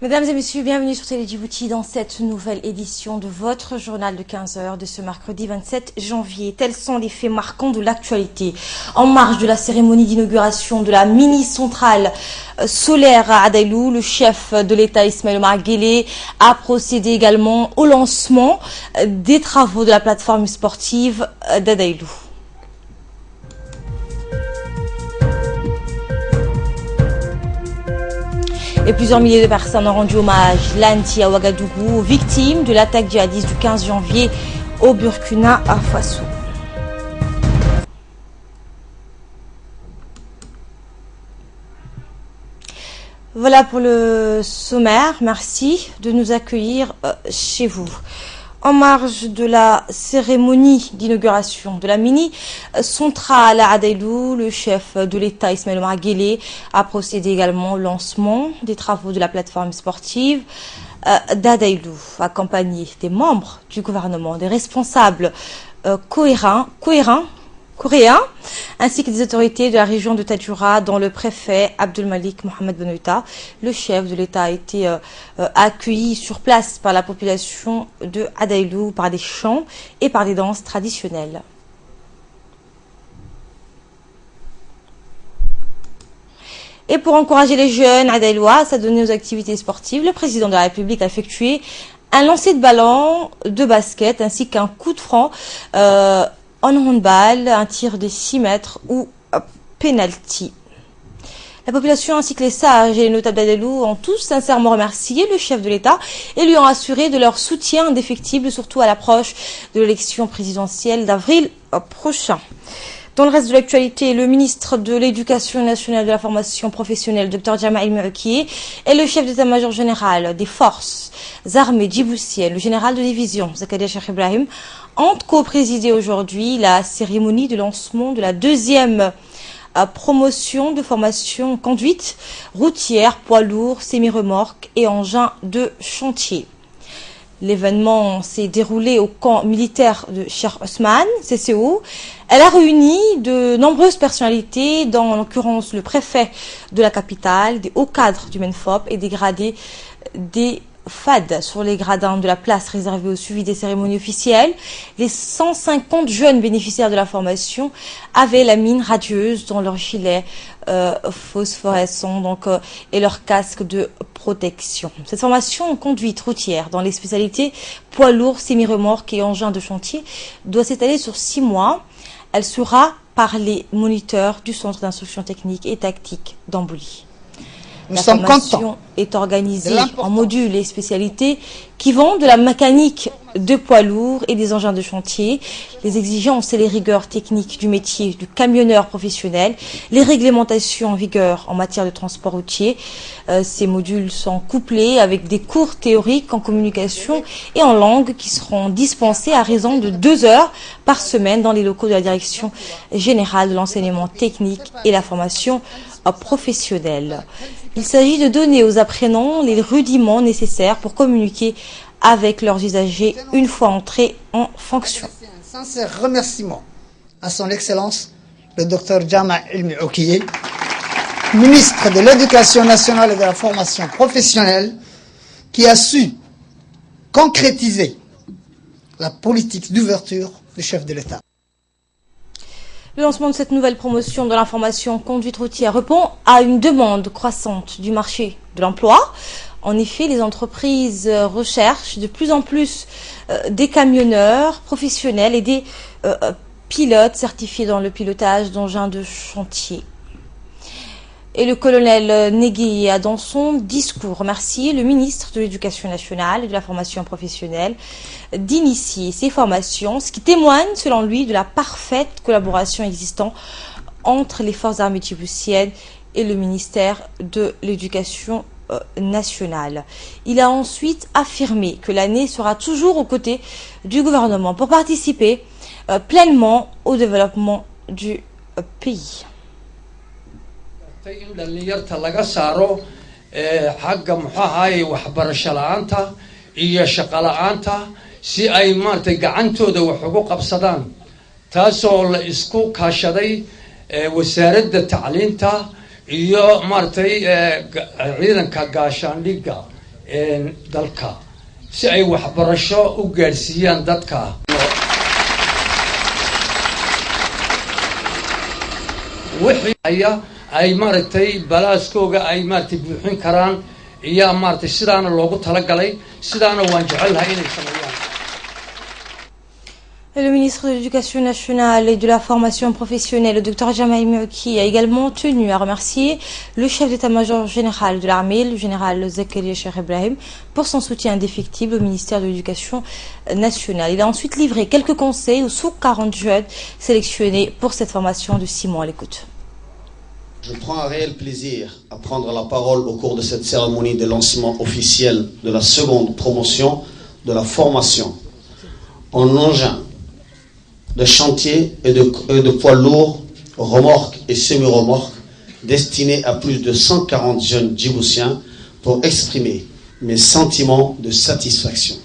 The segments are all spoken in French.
Mesdames et messieurs, bienvenue sur Télé Djibouti dans cette nouvelle édition de votre journal de 15h de ce mercredi 27 janvier. Tels sont les faits marquants de l'actualité. En marge de la cérémonie d'inauguration de la mini-centrale solaire à Adaïlou, le chef de l'État Ismaël Omar Guelleh a procédé également au lancement des travaux de la plateforme sportive d'Adaïlou. Et plusieurs milliers de personnes ont rendu hommage lundi à Ouagadougou, victimes de l'attaque djihadiste du 15 janvier au Burkina Faso. Voilà pour le sommaire. Merci de nous accueillir chez vous. En marge de la cérémonie d'inauguration de la mini-centrale à Adaïlou, le chef de l'État Ismaël Omar Guelleh a procédé également au lancement des travaux de la plateforme sportive d'Adaïlou, accompagné des membres du gouvernement, des responsables coréens, ainsi que des autorités de la région de Tadjoura, dont le préfet Abdelmalik Mohamed Benoïta. Le chef de l'État a été accueilli sur place par la population de Adaïlou, par des chants et par des danses traditionnelles. Et pour encourager les jeunes adaïlois à s'adonner aux activités sportives, le président de la République a effectué un lancer de ballon de basket ainsi qu'un coup de franc en handball, un tir de 6 mètres ou penalty. La population ainsi que les sages et les notables d'Adaïlou ont tous sincèrement remercié le chef de l'État et lui ont assuré de leur soutien indéfectible, surtout à l'approche de l'élection présidentielle d'avril prochain. Dans le reste de l'actualité, le ministre de l'Éducation nationale et de la formation professionnelle, Dr Jama El-Moukié, et le chef d'état-major général des forces armées djiboutiennes, le général de division, Zakaria Cheikh Ibrahim, ont co-présidé aujourd'hui la cérémonie de lancement de la deuxième promotion de formation conduite routière, poids lourd, semi-remorque et engins de chantier. L'événement s'est déroulé au camp militaire de Cheikh Ousmane, CCO. Elle a réuni de nombreuses personnalités, dont en l'occurrence le préfet de la capitale, des hauts cadres du MENFOP et des gradés des FAD sur les gradins de la place réservée au suivi des cérémonies officielles. Les 150 jeunes bénéficiaires de la formation avaient la mine radieuse dans leur gilet phosphorescent et leur casque de protection. Cette formation en conduite routière dans les spécialités poids lourds, semi-remorques et engins de chantier doit s'étaler sur 6 mois. Elle sera par les moniteurs du Centre d'instruction technique et tactique d'Ambouli. La formation est organisée en modules et spécialités qui vont de la mécanique de poids lourds et des engins de chantier, les exigences et les rigueurs techniques du métier du camionneur professionnel, les réglementations en vigueur en matière de transport routier. Ces modules sont couplés avec des cours théoriques en communication et en langue qui seront dispensés à raison de 2 heures par semaine dans les locaux de la Direction générale de l'enseignement technique et la formation professionnelle. Il s'agit de donner aux apprenants les rudiments nécessaires pour communiquer avec leurs usagers une fois entrés en fonction. Un sincère remerciement à son Excellence, le Dr Jama El-Moukié, ministre de l'Éducation nationale et de la formation professionnelle, qui a su concrétiser la politique d'ouverture du chef de l'État. Le lancement de cette nouvelle promotion de l'information conduite routière répond à une demande croissante du marché de l'emploi. En effet, les entreprises recherchent de plus en plus des camionneurs professionnels et des pilotes certifiés dans le pilotage d'engins de chantier. Et le colonel Négué a dans son discours remercié le ministre de l'Éducation nationale et de la formation professionnelle d'initier ces formations, ce qui témoigne selon lui de la parfaite collaboration existant entre les forces armées djiboutiennes et le ministère de l'Éducation nationale. Il a ensuite affirmé que l'année sera toujours aux côtés du gouvernement pour participer pleinement au développement du pays. in dhalinyarta laga saaro xagga muxuu ahaayey waxbarasho la-aanta iyo shaqo la-aanta si ay maaragtay gacantooda wax ugu qabsadaan taasoo la isku kaashaday wasaaradda tacliinta iyo maaragtay ciidanka gaashaandhigga dalka si ay waxbarasho u gaarsiiyaan dadka wixii ay maaragtay balaaskooga ay maaragtay buuxin karaan iyo maaragtay sidaana loogu talagalay sidaana waan jecelahay inay sameeyaan. Le ministre de l'Éducation nationale et de la formation professionnelle, le Dr Jamal El-Mihouki, a également tenu à remercier le chef d'état-major général de l'armée, le général Zakaria Cheikh Ibrahim, pour son soutien indéfectible au ministère de l'Éducation nationale. Il a ensuite livré quelques conseils aux sous 40 jeunes sélectionnés pour cette formation de 6 mois. À l'écoute. Je prends un réel plaisir à prendre la parole au cours de cette cérémonie de lancement officiel de la seconde promotion de la formation en engins de chantier et de poids lourds, remorques et semi-remorques destinés à plus de 140 jeunes djiboutiens pour exprimer mes sentiments de satisfaction.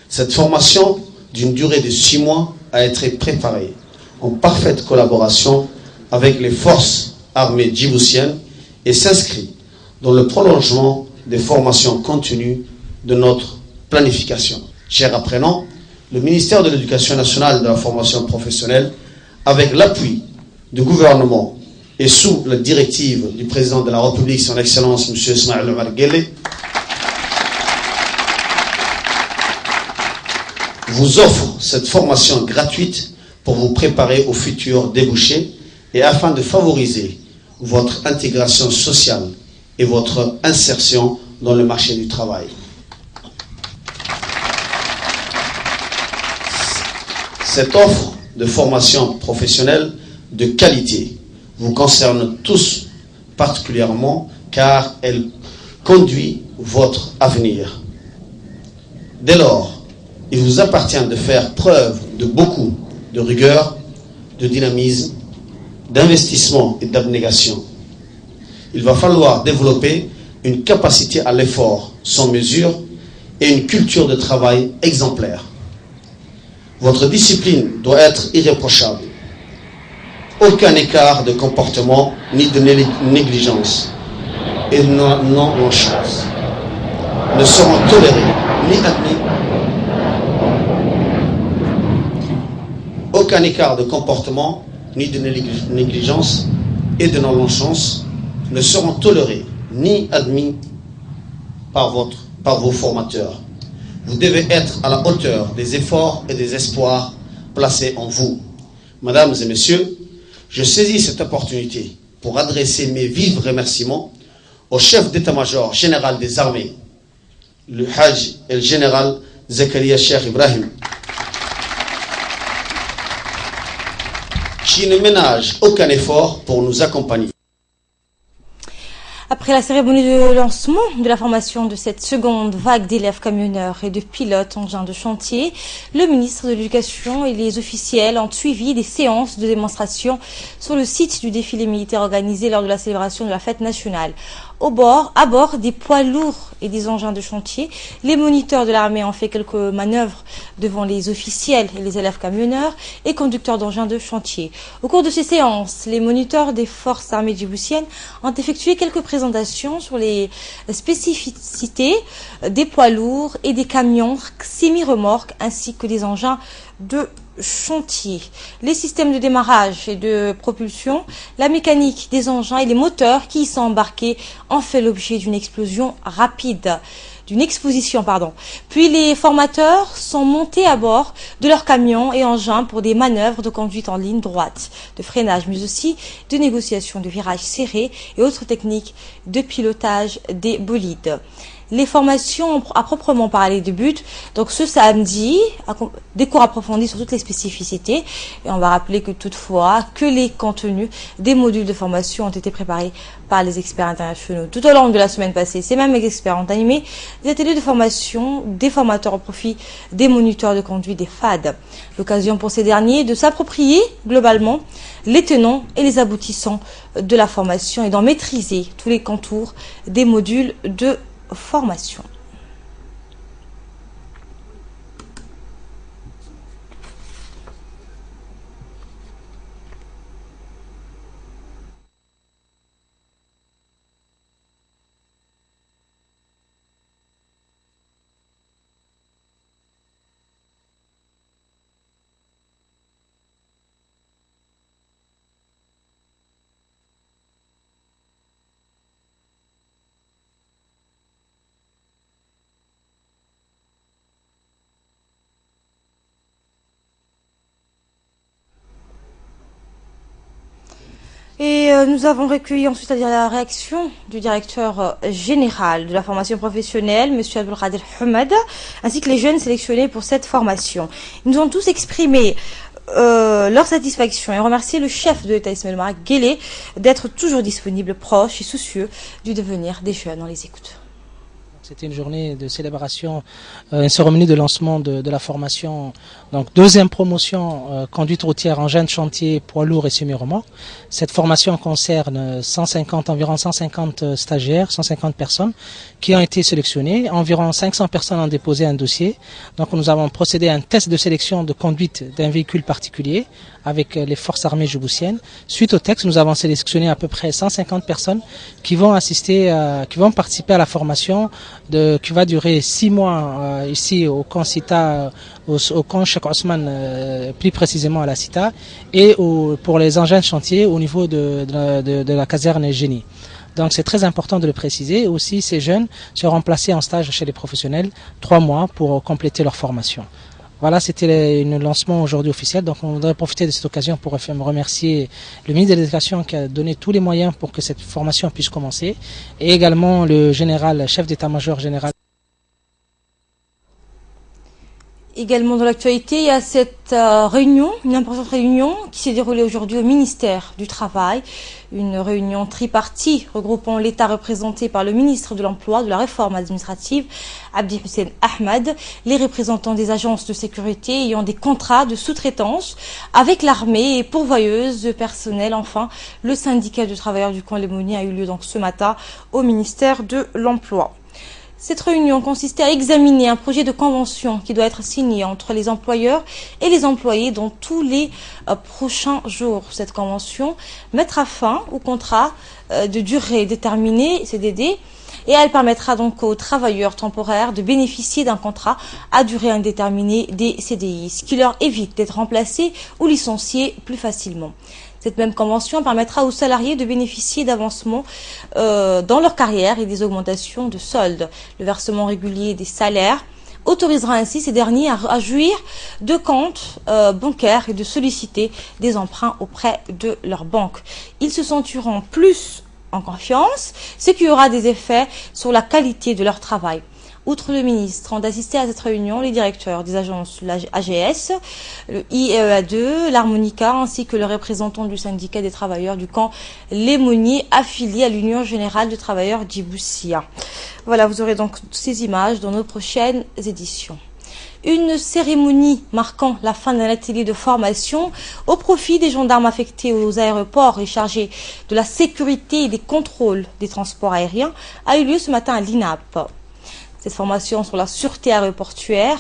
Cette formation d'une durée de 6 mois a été préparée en parfaite collaboration avec les forces armées djiboutiennes et s'inscrit dans le prolongement des formations continues de notre planification. Chers apprenants, le ministère de l'Éducation nationale et de la formation professionnelle, avec l'appui du gouvernement et sous la directive du président de la République, son Excellence M. Ismaël Omar Guelleh, vous offre cette formation gratuite pour vous préparer aux futurs débouchés et afin de favoriser votre intégration sociale et votre insertion dans le marché du travail. Cette offre de formation professionnelle de qualité vous concerne tous particulièrement car elle conduit votre avenir. Dès lors, il vous appartient de faire preuve de beaucoup de rigueur, de dynamisme, d'investissement et d'abnégation. Il va falloir développer une capacité à l'effort sans mesure et une culture de travail exemplaire. Votre discipline doit être irréprochable. Aucun écart de comportement ni de négligence et de non-nonchalance ne seront tolérés ni admis. Aucun écart de comportement ni de négligence et de non-nonchalance ne seront tolérés ni admis par vos formateurs. Vous devez être à la hauteur des efforts et des espoirs placés en vous. Mesdames et messieurs, je saisis cette opportunité pour adresser mes vifs remerciements au chef d'état-major général des armées, le Hajj et le général Zakaria Cheikh Ibrahim, qui ne ménage aucun effort pour nous accompagner. Après la cérémonie de lancement de la formation de cette seconde vague d'élèves camionneurs et de pilotes engins de chantier, le ministre de l'Éducation et les officiels ont suivi des séances de démonstration sur le site du défilé militaire organisé lors de la célébration de la fête nationale. À bord des poids lourds et des engins de chantier, les moniteurs de l'armée ont fait quelques manœuvres devant les officiels et les élèves camionneurs et conducteurs d'engins de chantier. Au cours de ces séances, les moniteurs des forces armées djiboutiennes ont effectué quelques présentations sur les spécificités des poids lourds et des camions semi-remorques ainsi que des engins de chantier. Les systèmes de démarrage et de propulsion, la mécanique des engins et les moteurs qui y sont embarqués ont fait l'objet d'une exposition. Puis les formateurs sont montés à bord de leurs camions et engins pour des manœuvres de conduite en ligne droite, de freinage, mais aussi de négociation de virages serrés et autres techniques de pilotage des bolides. Les formations à proprement parler débutent donc ce samedi, des cours approfondis sur toutes les spécificités. Et on va rappeler que toutefois, que les contenus des modules de formation ont été préparés par les experts internationaux. Tout au long de la semaine passée, ces mêmes experts ont animé des ateliers de formation des formateurs au profit des moniteurs de conduite des FAD. L'occasion pour ces derniers de s'approprier globalement les tenants et les aboutissants de la formation et d'en maîtriser tous les contours des modules de formation. Et nous avons recueilli ensuite la réaction du directeur général de la formation professionnelle, M. Abdelkader Hamad, ainsi que les jeunes sélectionnés pour cette formation. Ils nous ont tous exprimé leur satisfaction et remercié le chef de l'État Ismaël Omar Guelleh d'être toujours disponible, proche et soucieux du devenir des jeunes. On les écoute. C'était une journée de célébration, une cérémonie de lancement de la formation, donc deuxième promotion conduite routière engin de chantier, poids lourds et semi-remorques. Cette formation concerne environ 150 stagiaires, 150 personnes qui ont été sélectionnées. Environ 500 personnes ont déposé un dossier. Donc nous avons procédé à un test de sélection de conduite d'un véhicule particulier avec les forces armées djiboutiennes. Suite au texte, nous avons sélectionné à peu près 150 personnes qui vont participer à la formation qui va durer 6 mois ici au camp CITA, au camp Cheikh Ousmane, plus précisément à la CITA, et pour les engins de chantier au niveau de la caserne Génie. Donc c'est très important de le préciser. Aussi, ces jeunes seront placés en stage chez les professionnels 3 mois pour compléter leur formation. Voilà, c'était le lancement aujourd'hui officiel. Donc on voudrait profiter de cette occasion pour remercier le ministre de l'Éducation qui a donné tous les moyens pour que cette formation puisse commencer, et également le chef d'état-major général. Également dans l'actualité, il y a cette réunion, une importante réunion qui s'est déroulée aujourd'hui au ministère du Travail. Une réunion tripartite regroupant l'État représenté par le ministre de l'Emploi, de la Réforme administrative, Abdi Hussein Ahmad, les représentants des agences de sécurité ayant des contrats de sous-traitance avec l'armée et pourvoyeuse de personnel. Enfin, le syndicat de travailleurs du camp Lémoni a eu lieu donc ce matin au ministère de l'Emploi. Cette réunion consistait à examiner un projet de convention qui doit être signé entre les employeurs et les employés dans tous les prochains jours. Cette convention mettra fin au contrat de durée déterminée, CDD, et elle permettra donc aux travailleurs temporaires de bénéficier d'un contrat à durée indéterminée des CDI, ce qui leur évite d'être remplacés ou licenciés plus facilement. Cette même convention permettra aux salariés de bénéficier d'avancements dans leur carrière et des augmentations de soldes. Le versement régulier des salaires autorisera ainsi ces derniers à jouir de comptes bancaires et de solliciter des emprunts auprès de leur banque. Ils se sentiront plus en confiance, ce qui aura des effets sur la qualité de leur travail. Outre le ministre, ont assisté à cette réunion les directeurs des agences AGS, le IEA2, l'Harmonica, ainsi que le représentant du syndicat des travailleurs du camp Lémoni, affilié à l'Union Générale de Travailleurs djiboutiens. Voilà, vous aurez donc ces images dans nos prochaines éditions. Une cérémonie marquant la fin d'un atelier de formation au profit des gendarmes affectés aux aéroports et chargés de la sécurité et des contrôles des transports aériens a eu lieu ce matin à l'INAP. Cette formation sur la sûreté aéroportuaire,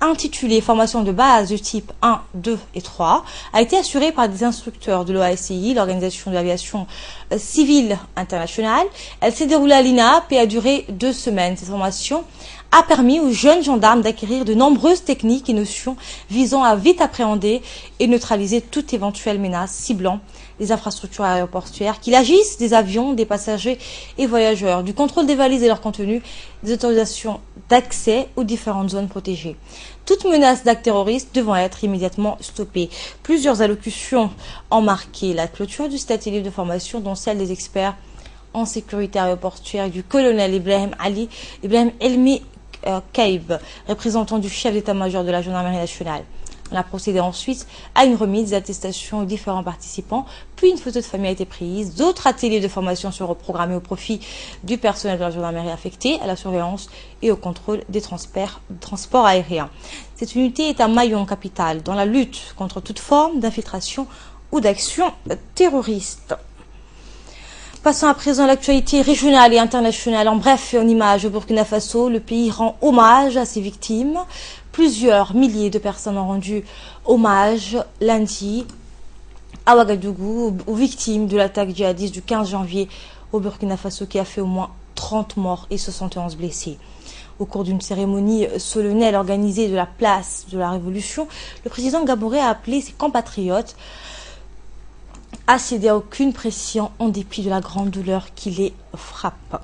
intitulée formation de base de type 1, 2 et 3, a été assurée par des instructeurs de l'OACI, l'Organisation de l'aviation civile internationale. Elle s'est déroulée à l'INAP et a duré 2 semaines. Cette formation a permis aux jeunes gendarmes d'acquérir de nombreuses techniques et notions visant à vite appréhender et neutraliser toute éventuelle menace ciblant les infrastructures aéroportuaires, qu'il agisse des avions, des passagers et voyageurs, du contrôle des valises et leur contenu, des autorisations d'accès aux différentes zones protégées. Toute menace d'acte terroriste devant être immédiatement stoppée. Plusieurs allocutions ont marqué la clôture de cet atelier de formation, dont celle des experts en sécurité aéroportuaire du colonel Ibrahim Elmi Kaib, représentant du chef d'état-major de la gendarmerie nationale. On a procédé ensuite à une remise d'attestations aux différents participants, puis une photo de famille a été prise. D'autres ateliers de formation seront programmés au profit du personnel de la gendarmerie affecté à la surveillance et au contrôle des transports aériens. Cette unité est un maillon capital dans la lutte contre toute forme d'infiltration ou d'action terroriste. Passons à présent à l'actualité régionale et internationale. En bref et en images, au Burkina Faso, le pays rend hommage à ses victimes. Plusieurs milliers de personnes ont rendu hommage lundi à Ouagadougou aux victimes de l'attaque djihadiste du 15 janvier au Burkina Faso qui a fait au moins 30 morts et 71 blessés. Au cours d'une cérémonie solennelle organisée de la place de la Révolution, le président gabonais a appelé ses compatriotes à céder à aucune pression en dépit de la grande douleur qui les frappe.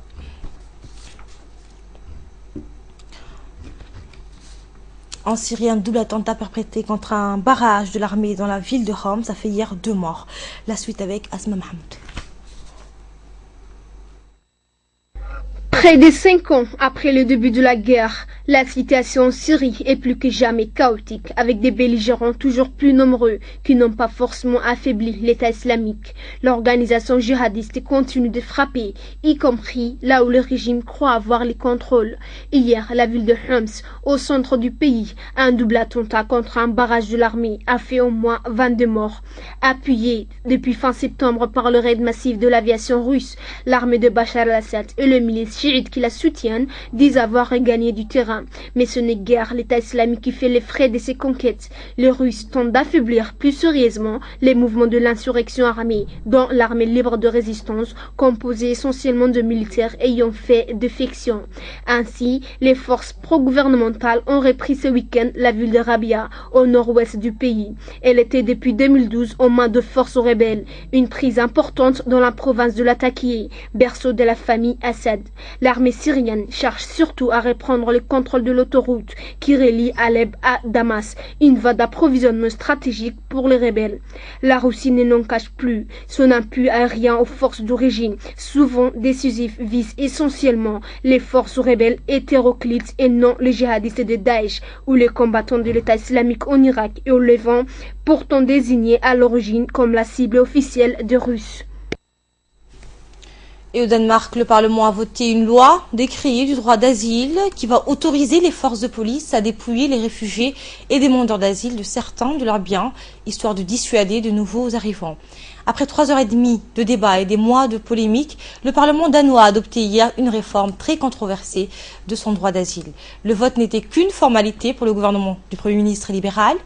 En Syrie, un double attentat perpétré contre un barrage de l'armée dans la ville de Homs. Ça fait hier 2 morts. La suite avec Asma Mahmoud. Près de 5 ans après le début de la guerre, la situation en Syrie est plus que jamais chaotique, avec des belligérants toujours plus nombreux qui n'ont pas forcément affaibli l'État islamique. L'organisation djihadiste continue de frapper, y compris là où le régime croit avoir les contrôles. Hier, la ville de Homs, au centre du pays, un double attentat contre un barrage de l'armée a fait au moins 22 morts. Appuyée depuis fin septembre par le raid massif de l'aviation russe, l'armée de Bachar al-Assad et le milice chiites qui la soutiennent disent avoir regagné du terrain. Mais ce n'est guère l'État islamique qui fait les frais de ces conquêtes. Les Russes tentent d'affaiblir plus sérieusement les mouvements de l'insurrection armée, dont l'armée libre de résistance, composée essentiellement de militaires ayant fait défection. Ainsi, les forces pro-gouvernementales ont repris ce week-end la ville de Rabia, au nord-ouest du pays. Elle était depuis 2012 aux mains de forces rebelles, une prise importante dans la province de Latakia, berceau de la famille Assad. L'armée syrienne cherche surtout à reprendre le contrôle de l'autoroute qui relie Alep à Damas, une voie d'approvisionnement stratégique pour les rebelles. La Russie ne n'en cache plus. Son appui aérien aux forces du régime, souvent décisif, vise essentiellement les forces rebelles hétéroclites et non les djihadistes de Daesh ou les combattants de l'État islamique en Irak et au Levant, pourtant désignés à l'origine comme la cible officielle des Russes. Et au Danemark, le Parlement a voté une loi décriée du droit d'asile qui va autoriser les forces de police à dépouiller les réfugiés et demandeurs d'asile de certains de leurs biens, histoire de dissuader de nouveaux arrivants. Après 3h30 de débat et des mois de polémique, le Parlement danois a adopté hier une réforme très controversée de son droit d'asile. Le vote n'était qu'une formalité pour le gouvernement du Premier ministre libéral.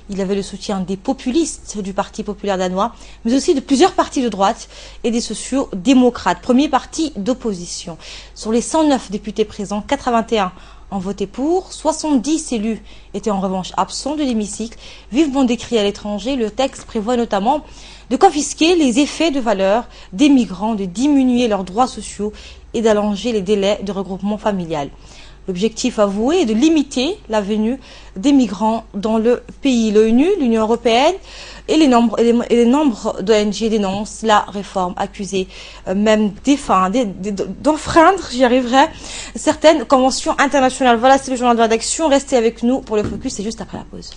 Il avait le soutien des populistes du Parti populaire danois, mais aussi de plusieurs partis de droite et des sociaux-démocrates, premier parti d'opposition. Sur les 109 députés présents, 81 ont voté pour, 70 élus étaient en revanche absents de l'hémicycle. Vivement décrit à l'étranger, le texte prévoit notamment de confisquer les effets de valeur des migrants, de diminuer leurs droits sociaux et d'allonger les délais de regroupement familial. L'objectif avoué est de limiter la venue des migrants dans le pays. L'ONU, l'Union européenne et les nombres d'ONG dénoncent la réforme, accusée même d'enfreindre, j'y arriverai, certaines conventions internationales. Voilà, c'est le journal de rédaction. Restez avec nous pour le focus, c'est juste après la pause.